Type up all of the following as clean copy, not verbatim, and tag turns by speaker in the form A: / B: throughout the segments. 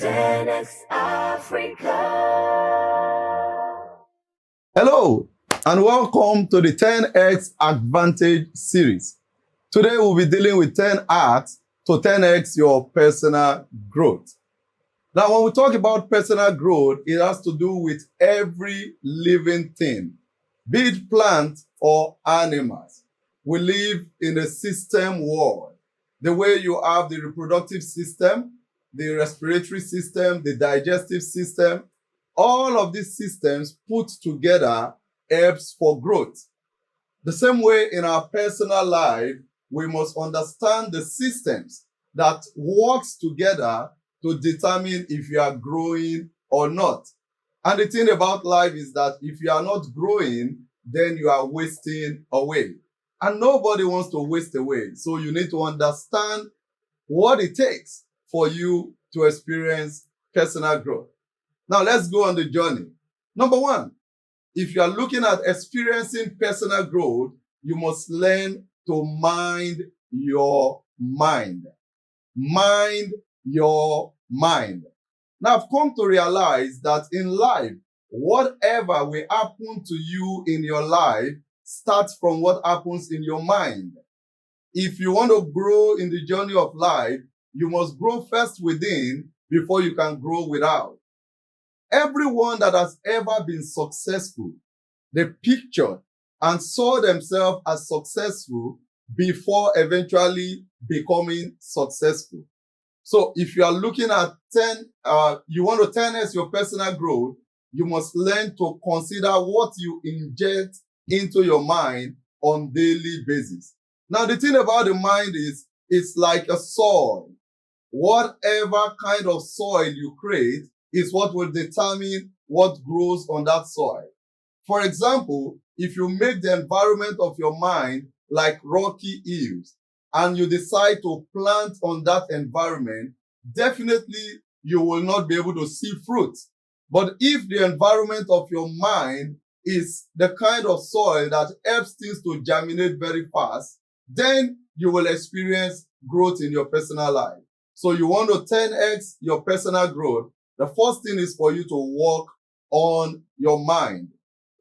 A: 10x Africa.
B: Hello, and welcome to the 10x Advantage series. Today we'll be dealing with 10 acts to 10x your personal growth. Now, when we talk about personal growth, it has to do with every living thing, be it plants or animals. We live in a system world. The way you have the reproductive system, the respiratory system, the digestive system, all of these systems put together helps for growth. The same way in our personal life, we must understand the systems that works together to determine if you are growing or not. And the thing about life is that if you are not growing, then you are wasting away. And nobody wants to waste away. So you need to understand what it takes for you to experience personal growth. Now let's go on the journey. Number one, if you are looking at experiencing personal growth, you must learn to mind your mind. Mind your mind. Now I've come to realize that in life, whatever will happen to you in your life starts from what happens in your mind. If you want to grow in the journey of life, you must grow first within before you can grow without. Everyone that has ever been successful, they pictured and saw themselves as successful before eventually becoming successful. So if you are looking at you want to 10x your personal growth, you must learn to consider what you inject into your mind on daily basis. Now, the thing about the mind is, it's like a soil. Whatever kind of soil you create is what will determine what grows on that soil. For example, if you make the environment of your mind like rocky hills and you decide to plant on that environment, definitely you will not be able to see fruit. But if the environment of your mind is the kind of soil that helps things to germinate very fast, then you will experience growth in your personal life. So you want to 10x your personal growth. The first thing is for you to work on your mind.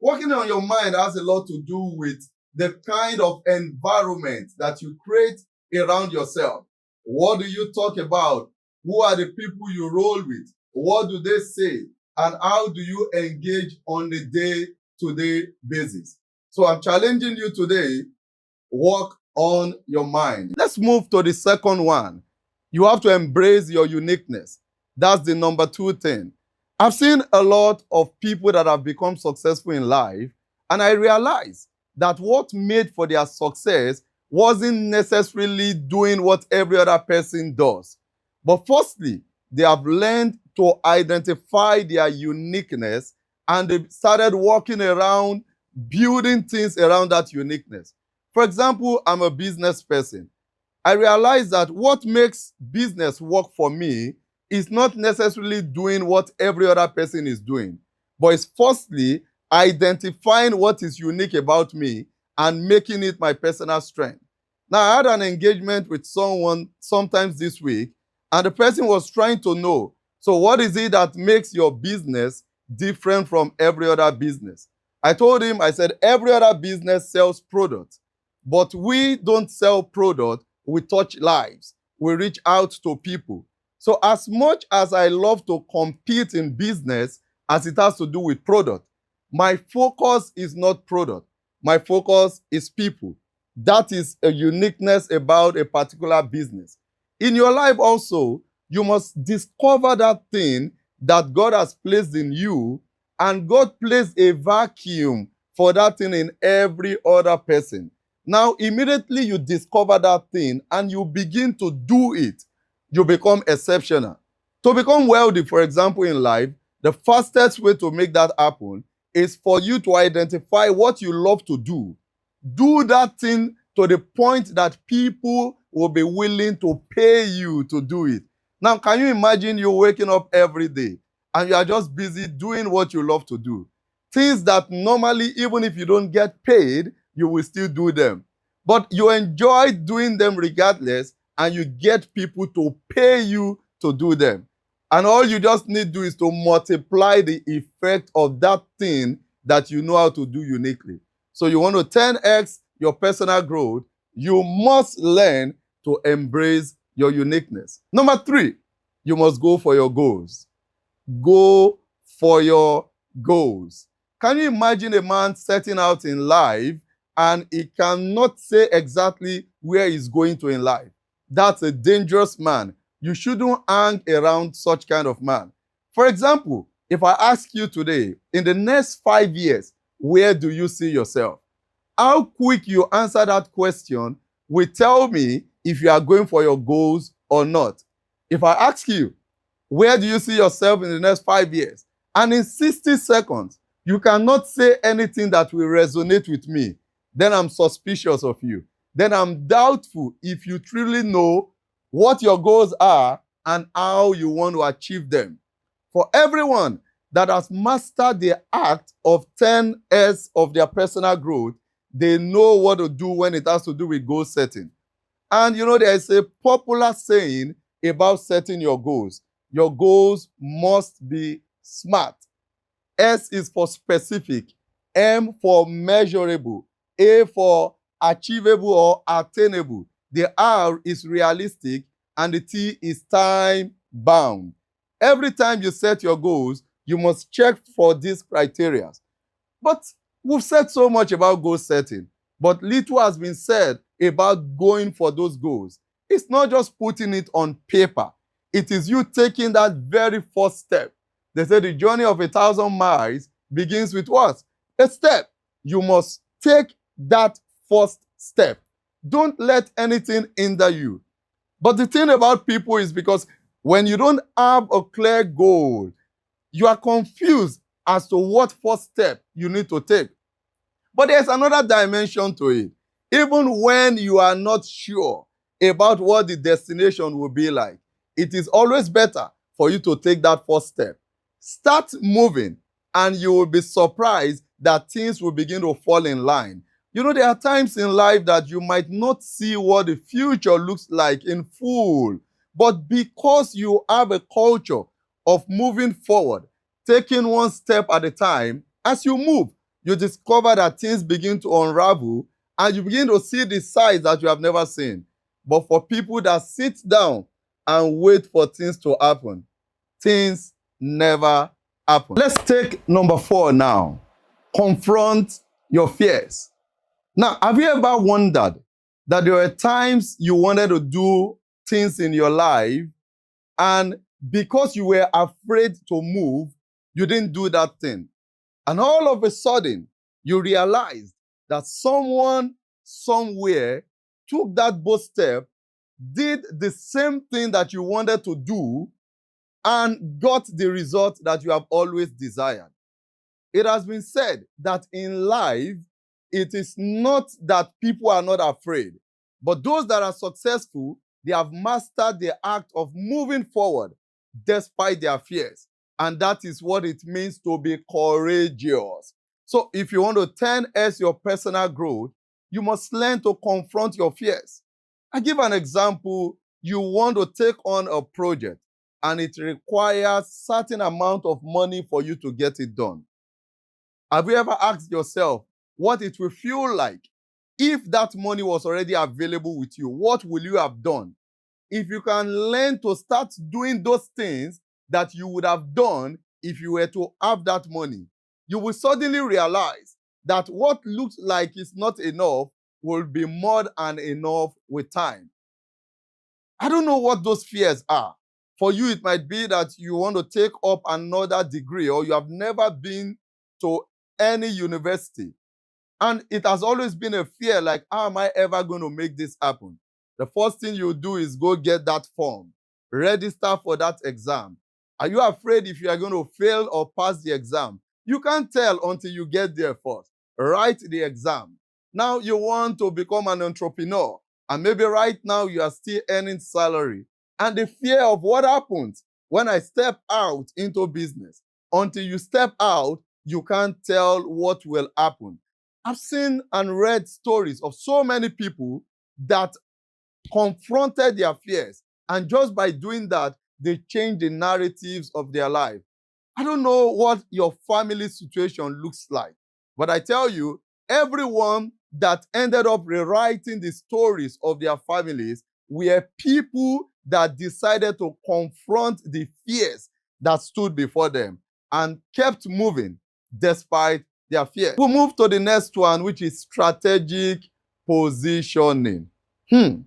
B: Working on your mind has a lot to do with the kind of environment that you create around yourself. What do you talk about? Who are the people you roll with? What do they say? And how do you engage on a day-to-day basis? So I'm challenging you today, work on your mind. Let's move to the second one. You have to embrace your uniqueness. That's the number two thing. I've seen a lot of people that have become successful in life, and I realized that what made for their success wasn't necessarily doing what every other person does. But firstly, they have learned to identify their uniqueness, and they started working around building things around that uniqueness. For example, I'm a business person. I realized that what makes business work for me is not necessarily doing what every other person is doing, but it's firstly identifying what is unique about me and making it my personal strength. Now, I had an engagement with someone sometimes this week, and the person was trying to know, so what is it that makes your business different from every other business? I told him, I said, every other business sells products, but we don't sell product, we touch lives. We reach out to people. So as much as I love to compete in business as it has to do with product, my focus is not product. My focus is people. That is a uniqueness about a particular business. In your life also, you must discover that thing that God has placed in you, and God placed a vacuum for that thing in every other person. Now, immediately you discover that thing and you begin to do it, you become exceptional. To become wealthy, for example, in life, the fastest way to make that happen is for you to identify what you love to do. Do that thing to the point that people will be willing to pay you to do it. Now, can you imagine you waking up every day and you are just busy doing what you love to do? Things that normally, even if you don't get paid, you will still do them. But you enjoy doing them regardless, and you get people to pay you to do them. And all you just need to do is to multiply the effect of that thing that you know how to do uniquely. So you want to 10x your personal growth, you must learn to embrace your uniqueness. Number 3, you must go for your goals. Go for your goals. Can you imagine a man setting out in life and he cannot say exactly where he's going to in life? That's a dangerous man. You shouldn't hang around such kind of man. For example, if I ask you today, in the next 5 years, where do you see yourself? How quick you answer that question will tell me if you are going for your goals or not. If I ask you, where do you see yourself in the next 5 years? And in 60 seconds, you cannot say anything that will resonate with me. Then I'm suspicious of you. Then I'm doubtful if you truly know what your goals are and how you want to achieve them. For everyone that has mastered the act of 10S of their personal growth, they know what to do when it has to do with goal setting. And you know, there is a popular saying about setting your goals. Your goals must be SMART. S is for specific, M for measurable, A for achievable or attainable. The R is realistic, and the T is time bound. Every time you set your goals, you must check for these criteria. But we've said so much about goal setting, but little has been said about going for those goals. It's not just putting it on paper. It is you taking that very first step. They say the journey of 1,000 miles begins with what? A step. You must take that first step. Don't let anything hinder you. But the thing about people is because when you don't have a clear goal, you are confused as to what first step you need to take. But there's another dimension to it. Even when you are not sure about what the destination will be like, it is always better for you to take that first step. Start moving, and you will be surprised that things will begin to fall in line. You know, there are times in life that you might not see what the future looks like in full, but because you have a culture of moving forward, taking one step at a time, as you move, you discover that things begin to unravel and you begin to see the sides that you have never seen. But for people that sit down and wait for things to happen, things never happen. Let's take number 4 now. Confront your fears. Now, have you ever wondered that there were times you wanted to do things in your life, and because you were afraid to move, you didn't do that thing? And all of a sudden, you realized that someone somewhere took that bold step, did the same thing that you wanted to do, and got the result that you have always desired. It has been said that in life, it is not that people are not afraid, but those that are successful, they have mastered the act of moving forward despite their fears. And that is what it means to be courageous. So if you want to 10x your personal growth, you must learn to confront your fears. I give an example. You want to take on a project and it requires certain amount of money for you to get it done. Have you ever asked yourself what it will feel like if that money was already available with you? What will you have done? If you can learn to start doing those things that you would have done if you were to have that money, you will suddenly realize that what looks like is not enough will be more than enough with time. I don't know what those fears are. For you, it might be that you want to take up another degree, or you have never been to any university. And it has always been a fear, like, how am I ever going to make this happen? The first thing you do is go get that form, register for that exam. Are you afraid if you are going to fail or pass the exam? You can't tell until you get there first. Write the exam. Now you want to become an entrepreneur, and maybe right now you are still earning salary. And the fear of what happens when I step out into business. Until you step out, you can't tell what will happen. I've seen and read stories of so many people that confronted their fears, and just by doing that, they change the narratives of their life. I don't know what your family situation looks like, but I tell you, everyone that ended up rewriting the stories of their families were people that decided to confront the fears that stood before them and kept moving despite their fears. We'll move to the next one, which is strategic positioning. I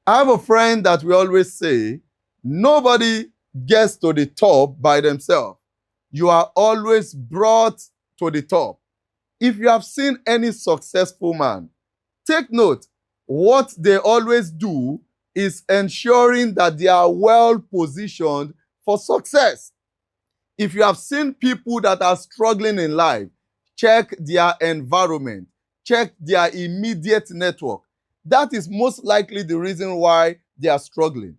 B: have a friend that we always say, nobody gets to the top by themselves. You are always brought to the top. If you have seen any successful man, take note, what they always do is ensuring that they are well positioned for success. If you have seen people that are struggling in life, check their environment, check their immediate network. That is most likely the reason why they are struggling.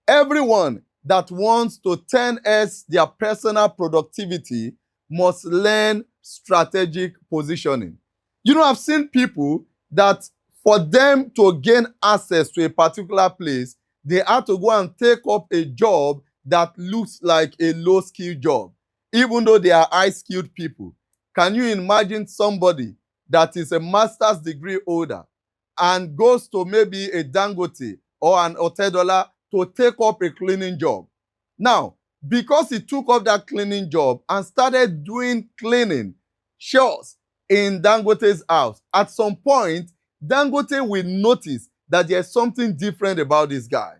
B: Everyone that wants to 10x their personal productivity must learn strategic positioning. You know, I've seen people that for them to gain access to a particular place, they have to go and take up a job that looks like a low-skilled job, even though they are high-skilled people. Can you imagine somebody that is a master's degree holder and goes to maybe a Dangote or an Otedola to take up a cleaning job? Now, because he took up that cleaning job and started doing cleaning chores in Dangote's house, at some point, Dangote will notice that there's something different about this guy.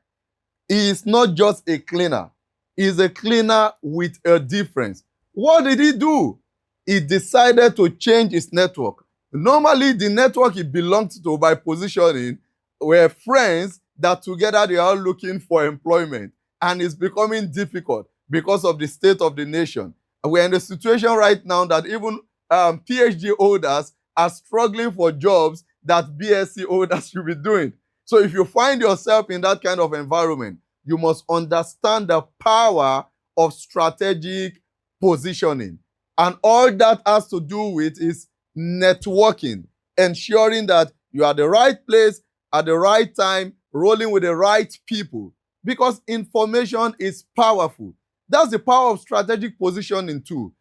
B: He is not just a cleaner. He's a cleaner with a difference. What did he do? He decided to change his network. Normally, the network he belonged to by positioning were friends that together they are all looking for employment. And it's becoming difficult because of the state of the nation. We're in a situation right now that even PhD holders are struggling for jobs that BSc holders should be doing. So if you find yourself in that kind of environment, you must understand the power of strategic positioning. And all that has to do with is networking, ensuring that you are at the right place at the right time, rolling with the right people. Because information is powerful. That's the power of strategic positioning too.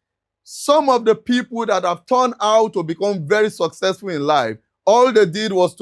B: Some of the people that have turned out to become very successful in life, all they did was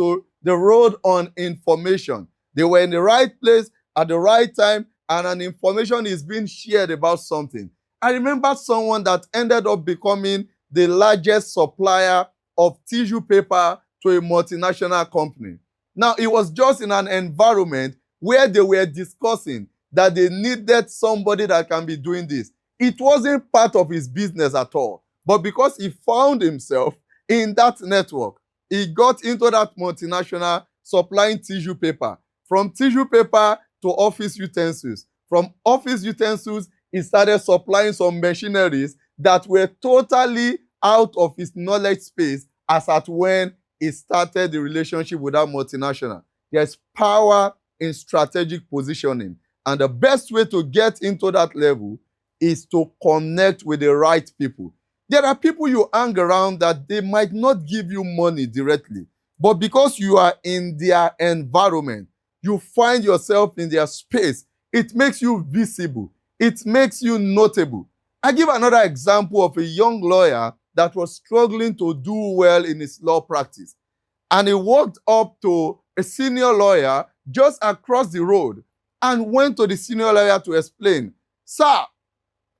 B: they rode on information. They were in the right place at the right time, and an information is being shared about something. I remember someone that ended up becoming the largest supplier of tissue paper to a multinational company. Now, it was just in an environment where they were discussing that they needed somebody that can be doing this. It wasn't part of his business at all. But because he found himself in that network, he got into that multinational supplying tissue paper. From tissue paper to office utensils. From office utensils, he started supplying some machineries that were totally out of his knowledge space as at when he started the relationship with that multinational. There's power in strategic positioning. And the best way to get into that level is to connect with the right people. There are people you hang around that they might not give you money directly, but because you are in their environment, you find yourself in their space, it makes you visible. It makes you notable. I give another example of a young lawyer that was struggling to do well in his law practice. And he walked up to a senior lawyer just across the road and went to the senior lawyer to explain, "Sir,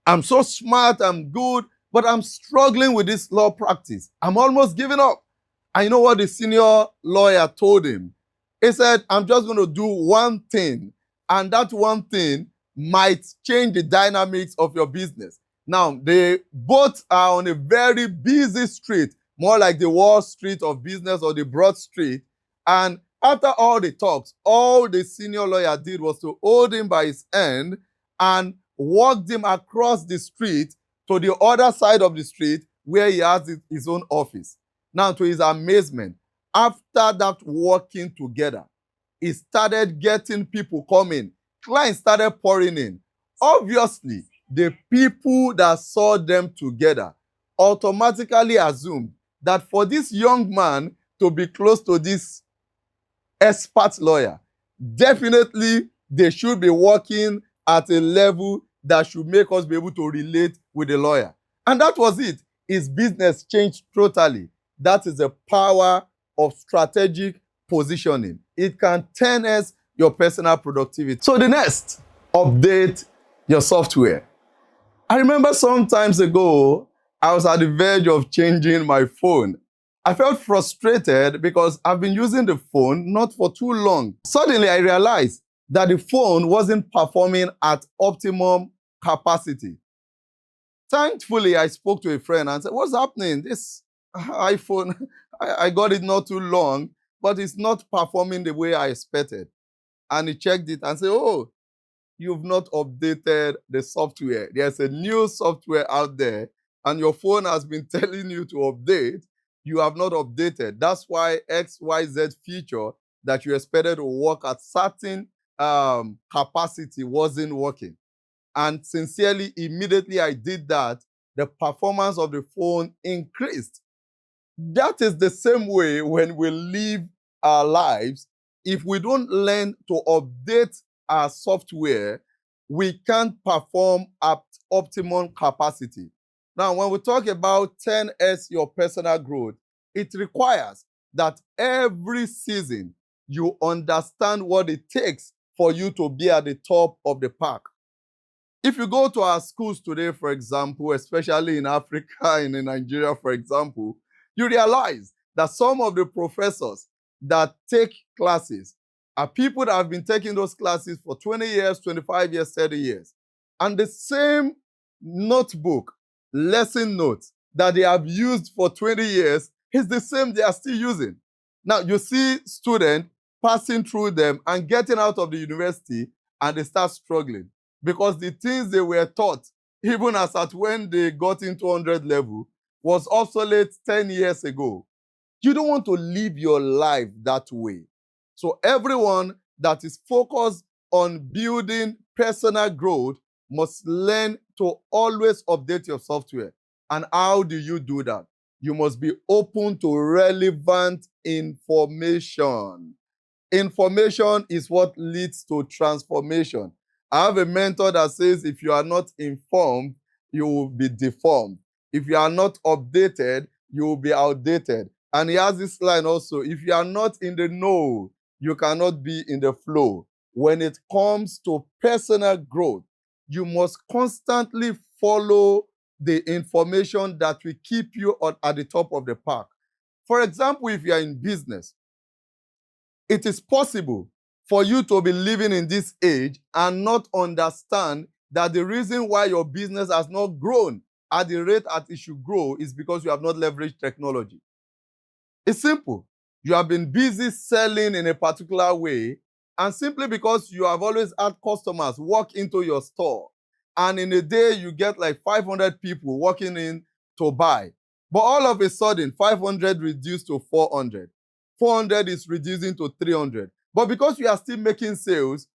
B: I'm so smart, I'm good, but I'm struggling with this law practice. I'm almost giving up." And you know what the senior lawyer told him? He said, "I'm just going to do one thing, and that one thing might change the dynamics of your business." Now, they both are on a very busy street, more like the Wall Street of business or the Broad Street. And after all the talks, all the senior lawyer did was to hold him by his hand and walked him across the street to the other side of the street where he has his own office. Now, to his amazement, after that walking together, he started getting people coming. Clients started pouring in. Obviously, the people that saw them together automatically assumed that for this young man to be close to this expert lawyer, definitely they should be working at a level that should make us be able to relate with the lawyer. And that was it. His business changed totally. That is the power of strategic positioning. It can 10x your personal productivity. So the next, update your software. I remember some times ago, I was at the verge of changing my phone. I felt frustrated because I've been using the phone not for too long. Suddenly, I realized that the phone wasn't performing at optimum capacity. Thankfully, I spoke to a friend and said, "What's happening? This iPhone, I got it not too long, but it's not performing the way I expected." And he checked it and said, "Oh, you've not updated the software. There's a new software out there, and your phone has been telling you to update. You have not updated. That's why XYZ feature that you expected to work at certain capacity wasn't working." And sincerely, immediately I did that, the performance of the phone increased. That is the same way when we live our lives. If we don't learn to update our software, we can't perform at optimum capacity. Now, when we talk about 10x your personal growth, it requires that every season you understand what it takes for you to be at the top of the pack. If you go to our schools today, for example, especially in Africa, in Nigeria, for example, you realize that some of the professors that take classes are people that have been taking those classes for 20 years, 25 years, 30 years. And the same notebook, lesson notes that they have used for 20 years is the same they are still using. Now, you see students passing through them and getting out of the university, and they start struggling because the things they were taught, even as at when they got into 100 level, was obsolete 10 years ago. You don't want to live your life that way. So everyone that is focused on building personal growth must learn to always update your software. And how do you do that? You must be open to relevant information. Information is what leads to transformation. I have a mentor that says if you are not informed, you will be deformed. If you are not updated, you will be outdated. And he has this line also, if you are not in the know, you cannot be in the flow. When it comes to personal growth, you must constantly follow the information that will keep you at the top of the pack. For example, if you are in business, it is possible for you to be living in this age and not understand that the reason why your business has not grown at the rate that it should grow is because you have not leveraged technology. It's simple. You have been busy selling in a particular way, and simply because you have always had customers walk into your store, and in a day you get like 500 people walking in to buy. But all of a sudden, 500 reduced to 400. 400 is reducing to 300. But because you are still making sales,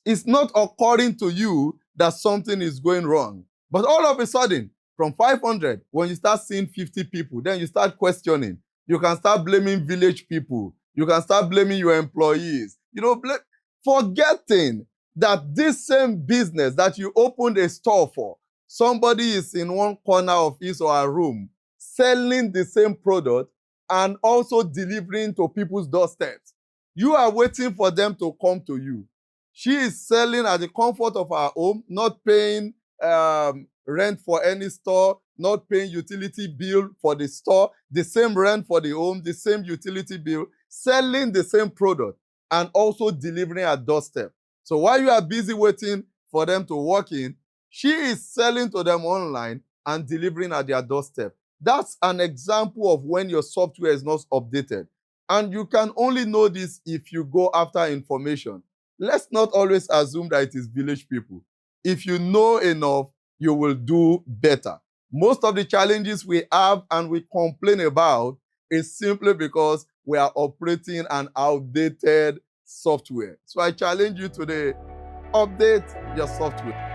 B: it's not occurring to you that something is going wrong. But all of a sudden, from 500, when you start seeing 50 people, then you start questioning. You can start blaming village people. You can start blaming your employees. Forgetting that this same business that you opened a store for, somebody is in one corner of his or her room selling the same product and also delivering to people's doorsteps. You are waiting for them to come to you. She is selling at the comfort of her home, not paying rent for any store, not paying utility bill for the store, the same rent for the home, the same utility bill, selling the same product, and also delivering at doorstep. So while you are busy waiting for them to walk in, she is selling to them online and delivering at their doorstep. That's an example of when your software is not updated. And you can only know this if you go after information. Let's not always assume that it is village people. If you know enough, you will do better. Most of the challenges we have and we complain about is simply because we are operating an outdated software. So I challenge you today, update your software.